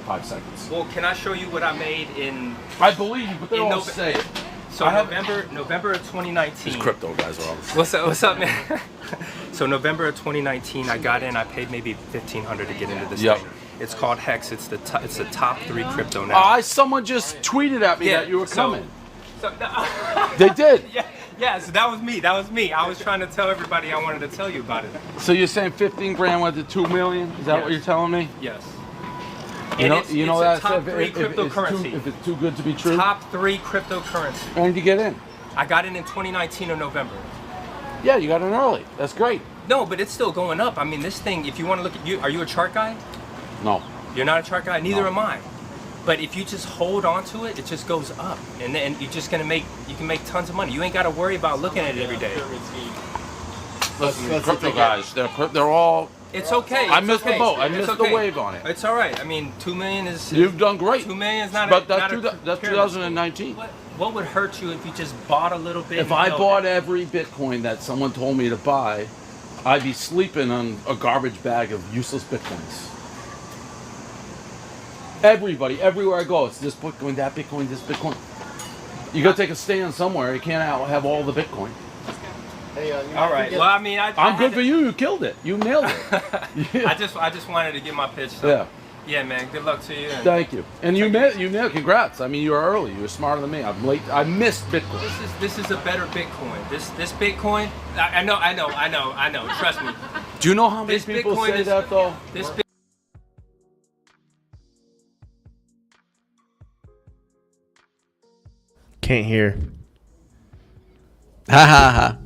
5 seconds. Well, can I show you what I made in? I believe you, but they in all say it. So November of 2019. These crypto guys are all. What's up, man? So November of 2019, I got in. I paid maybe $1,500 to get into this thing. It's called Hex. It's the top 3 crypto now. Someone just tweeted at me that you were coming. So, They did. Yeah. So that was me. I was trying to tell everybody I wanted to tell you about it. So you're saying 15 grand went to 2 million? Is that Yes. what you're telling me? Yes. You know, it's that a top 3 cryptocurrency. if it's too good to be true. Top 3 cryptocurrency. When did you get in? I got in 2019 of November. Yeah, you got in early. That's great. No, but it's still going up. I mean, this thing. If you want to look at you, are you a chart guy? No. You're not a chart guy. Neither No. am I. But if you just hold on to it, it just goes up, and then you're just gonna make tons of money. You ain't got to worry about looking at it every day. Listen, crypto guys, they're all. It's okay. I it's missed okay. the boat. I It's missed okay. the wave on it. It's all right. I mean, 2 million is. You've done great. 2 million is not. But that's 2019. What would hurt you if you just bought a little bit? If I bought every Bitcoin that someone told me to buy, I'd be sleeping on a garbage bag of useless Bitcoins. Everybody, everywhere I go, it's this Bitcoin, that Bitcoin, this Bitcoin. You gotta take a stand somewhere. You can't have all the Bitcoin. All right. Well, I mean, I'm good for you. You killed it. You nailed it. I just wanted to get my pitch. So. Yeah. Yeah, man. Good luck to you. Thank you. And you nailed. Congrats. I mean, you were early. You were smarter than me. I'm late. I missed Bitcoin. This is a better Bitcoin. This Bitcoin. I know. Trust me. Do you know how many This people Bitcoin say is- that though? This. Can't hear. Ha ha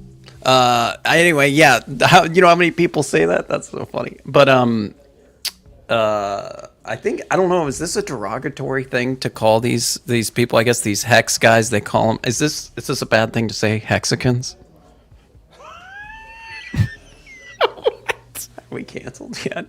ha. Anyway, yeah. You know how many people say that? That's so funny. But I think I don't know. Is this a derogatory thing to call these people? I guess these hex guys. They call them. Is this a bad thing to say? Hexicans? What? Are we canceled yet?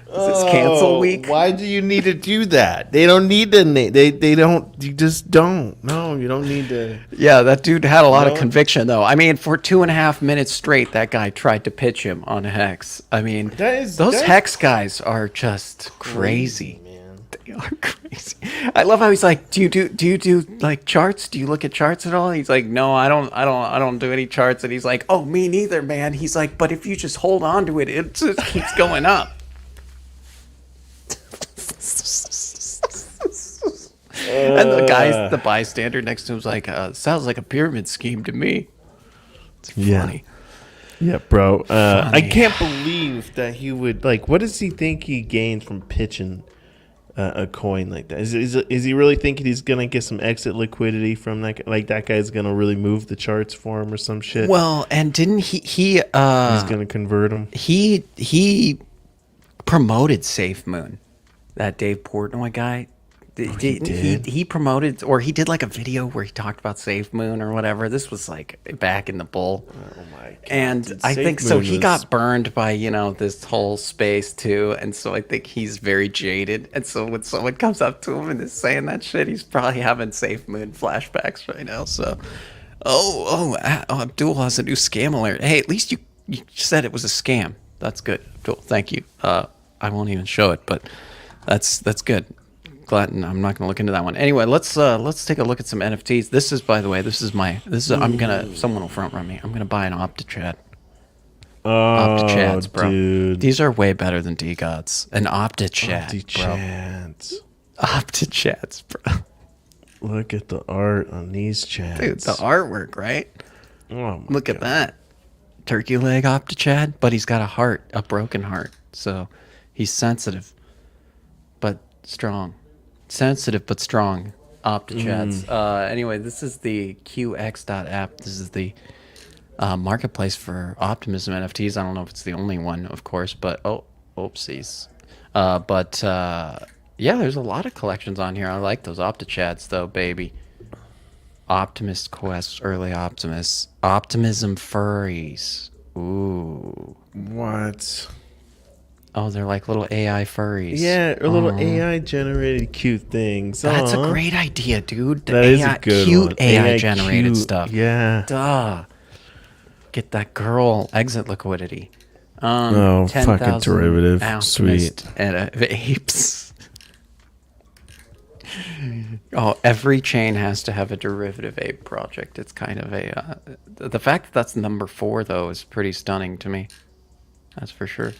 Is this cancel week? Why do you need to do that? They don't need to. They don't. You just don't. No, you don't need to. Yeah, that dude had a lot of No. conviction, though. I mean, for 2.5 minutes straight, that guy tried to pitch him on Hex. I mean, those that's Hex guys are just crazy. man. They are crazy. I love how he's like, do you do like charts? Do you look at charts at all? He's like, no, I don't do any charts. And he's like, oh, me neither, man. He's like, but if you just hold on to it, it just keeps going up. And the bystander next to him was like, sounds like a pyramid scheme to me. It's funny. Yeah, bro. I Funny. can't believe that he would like. What does he think he gains from pitching a coin like that? Is he really thinking he's gonna get some exit liquidity from that? Like that guy's gonna really move the charts for him or some shit? Well, and didn't he's gonna convert him. He promoted SafeMoon, that Dave Portnoy guy. He promoted, or he did like a video where he talked about SafeMoon or whatever. This was like back in the bull. Oh my god! And dude, I think so. SafeMoon He was- got burned by this whole space too, and so I think he's very jaded. And so when someone comes up to him and is saying that shit, he's probably having SafeMoon flashbacks right now. So, Abdul has a new scam alert. Hey, at least you said it was a scam. That's good, Abdul. Thank you. I won't even show it, but that's good. Glad I'm not gonna look into that one. Anyway, let's take a look at some NFTs. This is, by the way, someone will front run me. I'm gonna buy an OptiChat. Oh, OptiChats, bro. dude. These are way better than DGods. An OptiChat, bro. OptiChats, bro. Look at the art on these chats. Dude, the artwork, right? Oh my Look at that. Turkey leg OptiChat, but he's got a heart, a broken heart. So he's sensitive, but strong. Sensitive, but strong. OptiChats. Anyway, this is the QX.app. This is the marketplace for Optimism NFTs. I don't know if it's the only one, of course, but oopsies. Yeah, there's a lot of collections on here. I like those OptiChats, though, baby. Optimist Quest, Early Optimists, Optimism Furries. Ooh. What? Oh, they're like little AI furries. Yeah, or little AI generated cute things. That's a Aw. great idea, dude. The That is a good cute one. AI generated cute. stuff. Yeah. Duh. Get that girl exit liquidity. Oh, 10,000 fucking derivative. Alchemist Sweet. and apes. Oh, every chain has to have a derivative ape project. It's kind of a... the fact that that's number 4, though, is pretty stunning to me. That's for sure.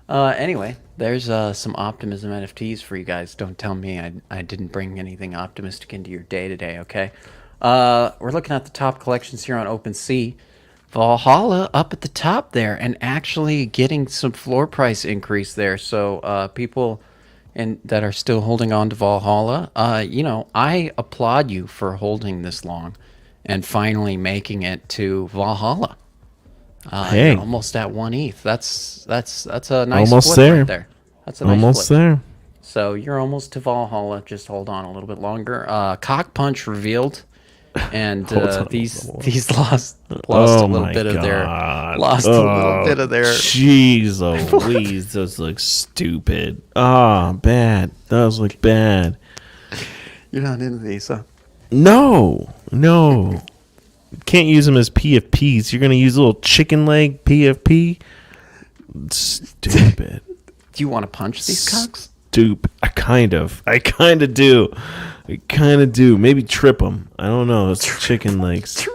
Anyway, there's some Optimism NFTs for you guys. Don't tell me I didn't bring anything optimistic into your day today, okay? We're looking at the top collections here on OpenSea. Valhalla up at the top there, and actually getting some floor price increase there. So people that are still holding on to Valhalla, I applaud you for holding this long and finally making it to Valhalla. Hey, you're almost at 1 ETH. That's a nice almost flip there. right there. That's a nice Almost flip. there. So you're almost to Valhalla. Just hold on a little bit longer. Cock Punch revealed, and these lost a little bit of their Jeez, Louise, those look stupid. Oh, bad. Those look bad. You're not into these, huh? No. Can't use them as PFPs. You're gonna use a little chicken leg PFP. Stupid. Do you want to punch these cocks? Stupid. I kind of do. Maybe trip them. I don't know. It's chicken legs.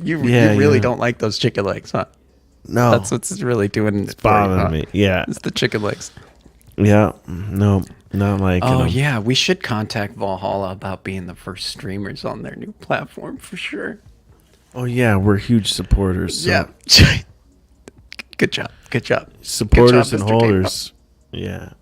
You really don't like those chicken legs, huh? No. That's what's really doing It's bothering me. Yeah. It's the chicken legs. Yeah. No. Not like. Oh yeah, we should contact Valhalla about being the first streamers on their new platform for sure. Oh yeah, we're huge supporters. So. Yeah. Good job. Supporters Good job, and Mr. holders. K-pop.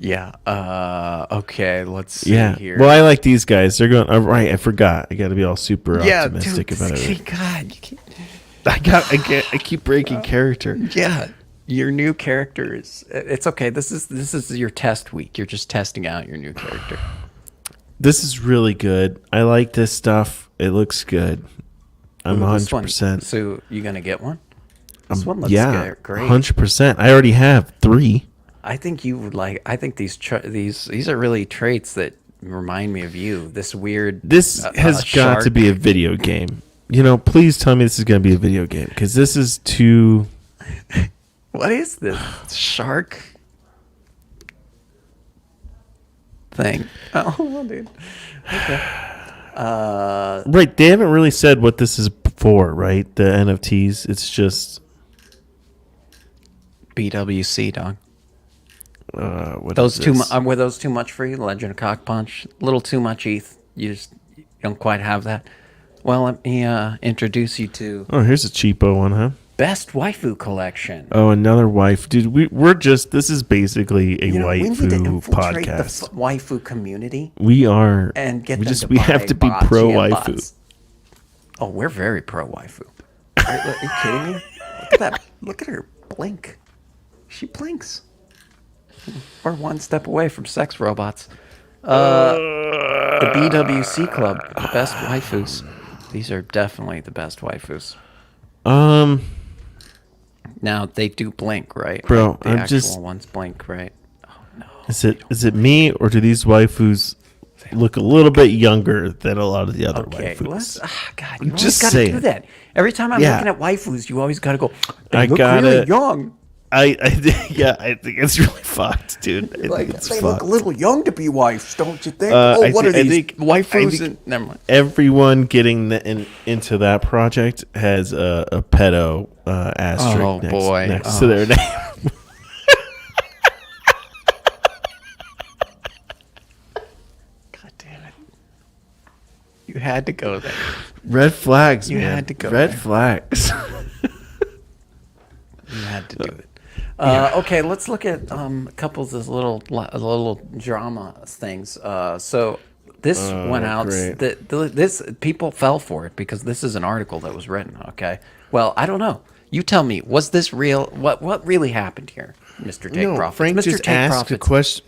Yeah. Okay. Let's see here. Well, I like these guys. They're going. Right. I forgot. I got to be all super optimistic about it. God, I keep breaking character. Yeah. Your new character it's okay. This is your test week. You're just testing out your new character. This is really good. I like this stuff. It looks good. I'm 100%. So you gonna get one? This one looks great. great. 100%. I already have 3. I think you would like. I think these are really traits that remind me of you. This weird. This has got to be a video game. Please tell me this is going to be a video game because this is too. What is this shark thing? Oh, dude. Okay. Right, they haven't really said what this is for, right? The NFTs. It's just BWC, dog. What those is too this? were those too much for you? Legend of Cock Punch, a little too much ETH. You don't quite have that. Well, let me introduce you to. Oh, here's a cheapo one, huh? Best waifu collection. Oh, another wife, dude. We're just. This is basically a we need to waifu infiltrate podcast. the waifu community. We are, and get we them just. to We buy have to be bots, pro yeah, waifu. bots. Oh, we're very pro waifu. Are you kidding me? Look at that! Look at her blink. She blinks. We're one step away from sex robots. The BWC Club, the best waifus. These are definitely the best waifus. Now they do blink, right? Bro, like the I'm actual just. ones blink, right? Oh no. Is it me or do these waifus look a little bit younger than a lot of the other waifus? God, you always just got to do that. Every time I'm looking at waifus, you always got to go. They look really young. I think it's really fucked, dude. I think it's they fucked. look a little young to be wives, don't you think? What are these I think waifus? Never mind. Everyone getting into that project has a pedo asterisk next to their name. God damn it! You had to go there. Red flags, You man. had to go Red there. flags. You had to do it. Okay, let's look at a couple of those little drama things. So this went out. great. This people fell for it because this is an article that was written. Okay, well, I don't know. You tell me. Was this real? What really happened here, Mr. Take No, Profits? Frank Mr. just Take asked Profits. a question.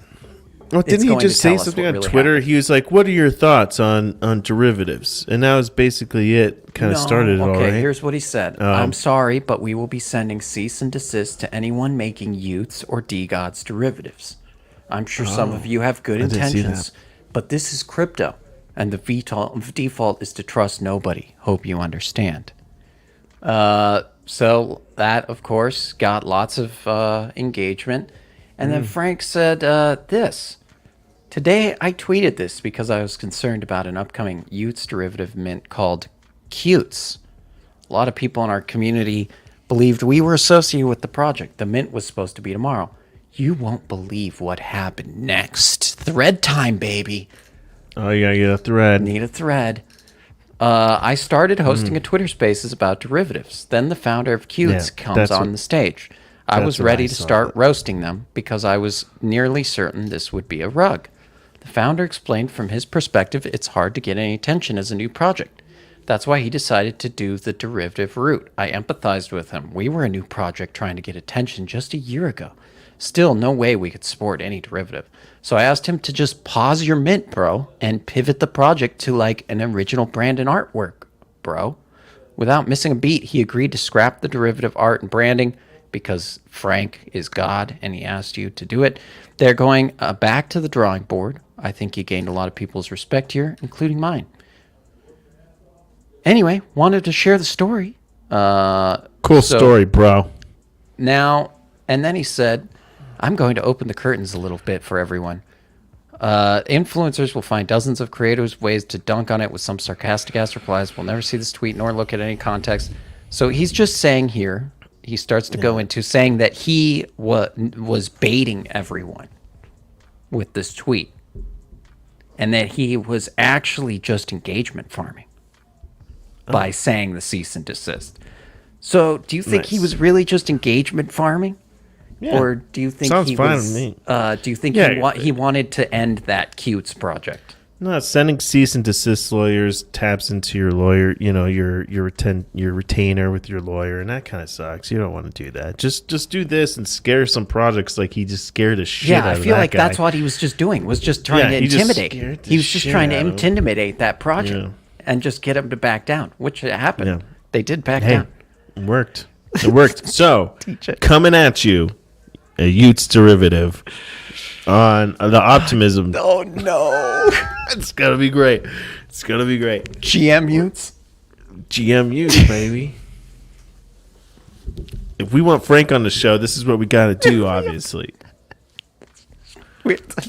Well, It's didn't he going to just say tell us something what on really Twitter? happened. He was like, "What are your thoughts on derivatives?" And that was basically it. Kind of started it all, okay, right? here's what he said. I'm sorry, but we will be sending cease and desist to anyone making Utes or DGOD's derivatives. I'm sure some of you have good I didn't see intentions, but this is crypto, and the default is to trust nobody. Hope you understand. So that, of course, got lots of engagement. And then Frank said this. Today, I tweeted this because I was concerned about an upcoming Utes derivative mint called Cutes. A lot of people in our community believed we were associated with the project. The mint was supposed to be tomorrow. You won't believe what happened next. Thread time, baby. Oh, you gotta get a thread. Need a thread. I started hosting a Twitter Spaces about derivatives. Then the founder of Cutes Yeah, comes that's on what- the stage. I that's was what ready I to saw. start roasting them because I was nearly certain this would be a rug. The founder explained from his perspective it's hard to get any attention as a new project. That's why he decided to do the derivative route. I empathized with him. We were a new project trying to get attention just a year ago. Still, no way we could support any derivative. So I asked him to just pause your mint, bro, and pivot the project to like an original brand and artwork, bro. Without missing a beat, he agreed to scrap the derivative art and branding because Frank is God and he asked you to do it. They're going back to the drawing board. I think he gained a lot of people's respect here, including mine. Anyway, wanted to share the story. Cool story, bro. Now, and then he said, I'm going to open the curtains a little bit for everyone. Influencers will find dozens of creative ways to dunk on it with some sarcastic ass replies. We'll never see this tweet nor look at any context. So he's just saying here, he starts to go into saying that he was baiting everyone with this tweet. And that he was actually just engagement farming by saying the cease and desist. So do you think he was really just engagement farming? Yeah. Or do you think Sounds he fine was, to me. do you think Yeah. he wanted to end that Cutes project? No, sending cease and desist lawyers taps into your lawyer, your retainer with your lawyer, and that kind of sucks. You don't want to do that. Just do this and scare some projects like he just scared the shit out Yeah, I of feel that like guy. that's what he was just doing, was just trying to he just intimidate. scared the He was just shit trying to out of him. intimidate that project and just get him to back down, which happened. Yeah. They did back Hey, down. it worked. It worked. So, it. coming at you, a Utes derivative on the Optimism. Oh, no. It's going to be great. It's going to be great. GM Utes? GM Utes, baby. If we want Frank on the show, this is what we got to do, obviously.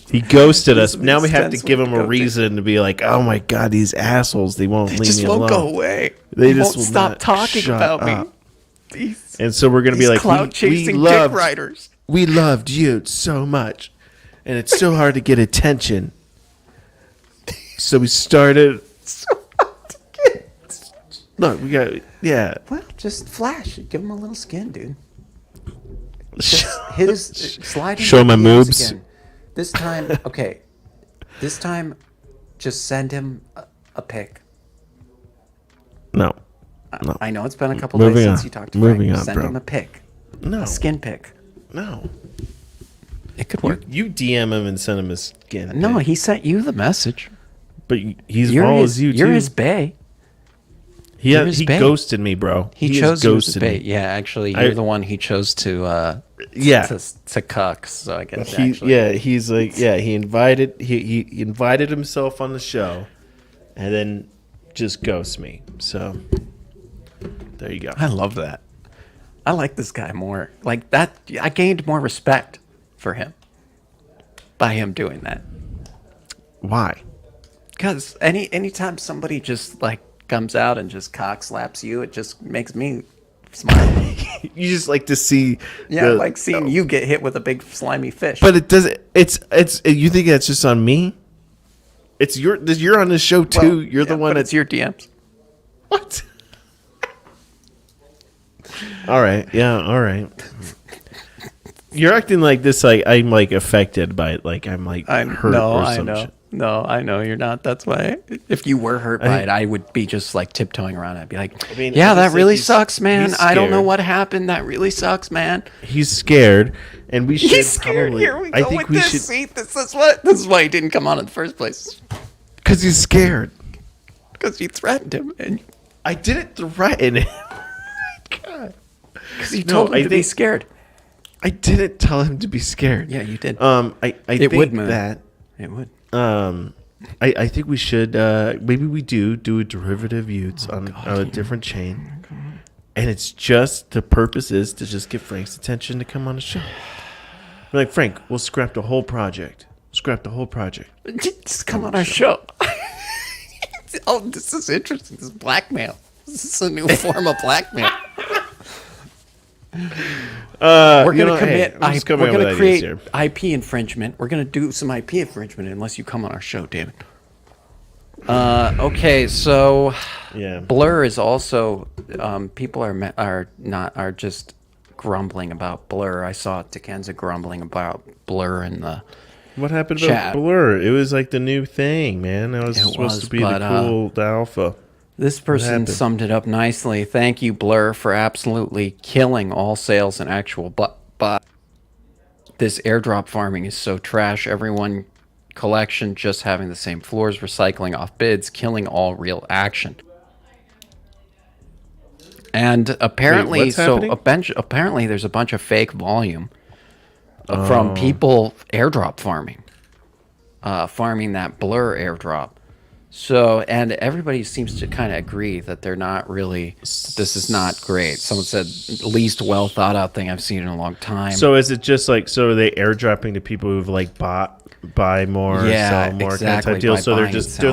He ghosted us. Now we have to give him a reason to be like, oh my God, these assholes, they won't leave me alone. They just won't go away. They They just won't will stop not talking shut about up. me. These, And so we're going to be like, clout-chasing we loved, dick riders. we loved Utes so much. And it's so hard to get attention. So we started. Look, we got, yeah. Well, just flash. Give him a little skin, dude. Just hit his slide. in Show the my DMs moves. again. This time, okay. This time, just send him a pic. No. No. I know it's been a couple Moving days on. since you talked to Moving Frank. on, Send bro. him a pic. No. A skin pic. No. It could work. You DM him and send him a skin. No, pic. he sent you the message. But he's You're follows his, you you're too. his bae. He you're his he bae. ghosted me, bro. He has chose you as ghosted bait. me. Yeah, actually, I- you're the one he chose to. Yeah. To cuck. So I guess. He, actually. yeah, he's like, yeah, he invited himself on the show, and then just ghosts me. So there you go. I love that. I like this guy more. Like that, I gained more respect for him by him doing that. Why? Because anytime somebody just like comes out and just cock slaps you, it just makes me smile. You just like to see. Yeah, like seeing you get hit with a big slimy fish. But it doesn't. It's. You think that's just on me? You're on this show too. Well, You're the one. It's your DMs. What? All right. Yeah. All right. You're acting like this. Like I'm like affected by it. Like I'm like hurt or some shit. No, I know you're not. That's why. If you were hurt by it, I would be just like tiptoeing around. I'd be like, yeah, that really sucks, man. I don't know what happened. That really sucks, man. He's scared, and we should. He's scared. Probably, Here we go with this. See, this is why he didn't come on in the first place. Because he's scared. Because you threatened him, and I didn't threaten him. God. Because you told him to be scared. I didn't tell him to be scared. Yeah, you did. I think would, that it would. I think we should maybe we do a derivative use on a different chain, and it's just the purpose is to just get Frank's attention to come on the show. We're like, Frank, we'll scrap the whole project. Just come on our show. Oh, this is interesting. This is blackmail. This is a new form of blackmail. We're going to create IP infringement. We're going to do some IP infringement unless you come on our show, David. Okay, so Blur is also people are just grumbling about Blur. I saw Dickenza grumbling about Blur in the What happened chat. about Blur? It was like the new thing, man. It was supposed to be the alpha. This person summed it up nicely. Thank you, Blur, for absolutely killing all sales and actual but this airdrop farming is so trash. Everyone collection just having the same floors, recycling off bids, killing all real action. And apparently, apparently there's a bunch of fake volume from people airdrop farming, farming that Blur airdrop. So, and everybody seems to kind of agree that they're not really, this is not great. Someone said, least well thought out thing I've seen in a long time. So is it just like, so are they airdropping to people who've like buy more, sell more kind of type deal? So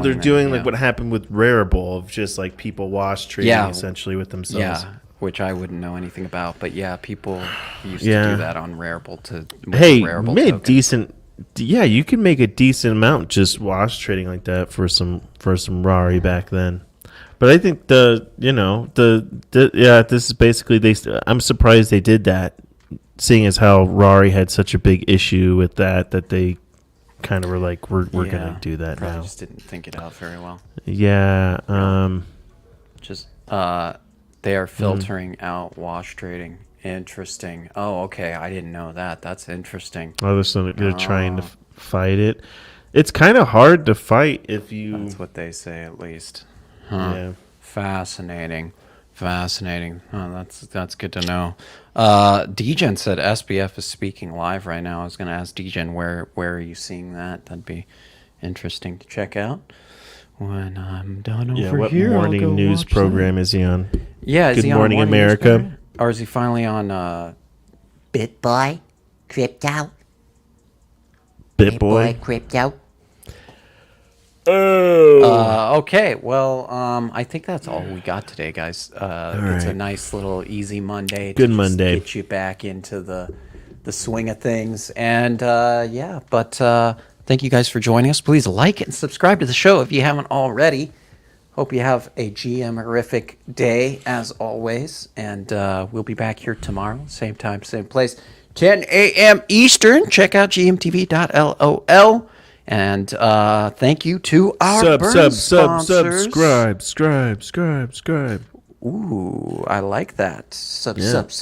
they're doing like what happened with Rarible of just like people wash trading essentially with themselves. Yeah, which I wouldn't know anything about. But yeah, people used to do that on Rarible Rarible made token. Decent. Yeah, you can make a decent amount just wash trading like that for some Rari back then. But I think this is basically I'm surprised they did that, seeing as how Rari had such a big issue with that they kind of were like we're gonna do that now. Just didn't think it out very well. Yeah. They are filtering out wash trading. Interesting. Oh, okay. I didn't know that. That's interesting. Oh, they're trying to fight it. It's kind of hard to fight if you. That's what they say, at least. Huh. Yeah. Fascinating. Oh, that's good to know. Degen said SBF is speaking live right now. I was going to ask Degen where are you seeing that? That'd be interesting to check out. When I'm done over here, what morning news program is he on? Yeah, Good Morning America. Or is he finally on BitBoy Crypto? BitBoy Crypto? Oh. Okay, well, I think that's all we got today, guys. It's a nice little easy Monday. Good Monday. Get you back into the swing of things. And, thank you guys for joining us. Please like and subscribe to the show if you haven't already. Hope you have a GM-erific day, as always. And we'll be back here tomorrow, same time, same place, 10 a.m. Eastern. Check out gmtv.lol. And thank you to our sponsors. Subscribe. Ooh, I like that. Subscribe.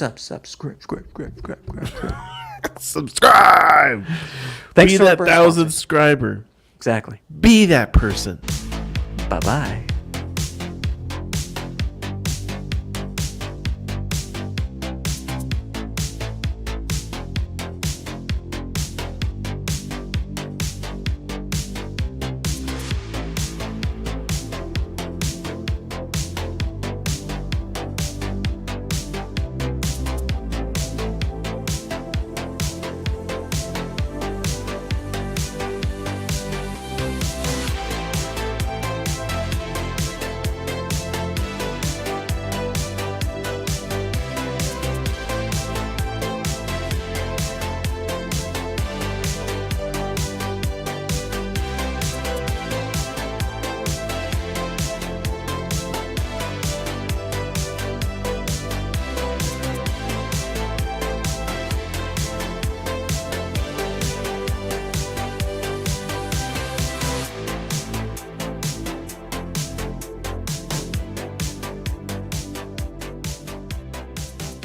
Subscribe. Thanks Be to that 1,000 subscriber. Exactly. Be that person. Bye-bye.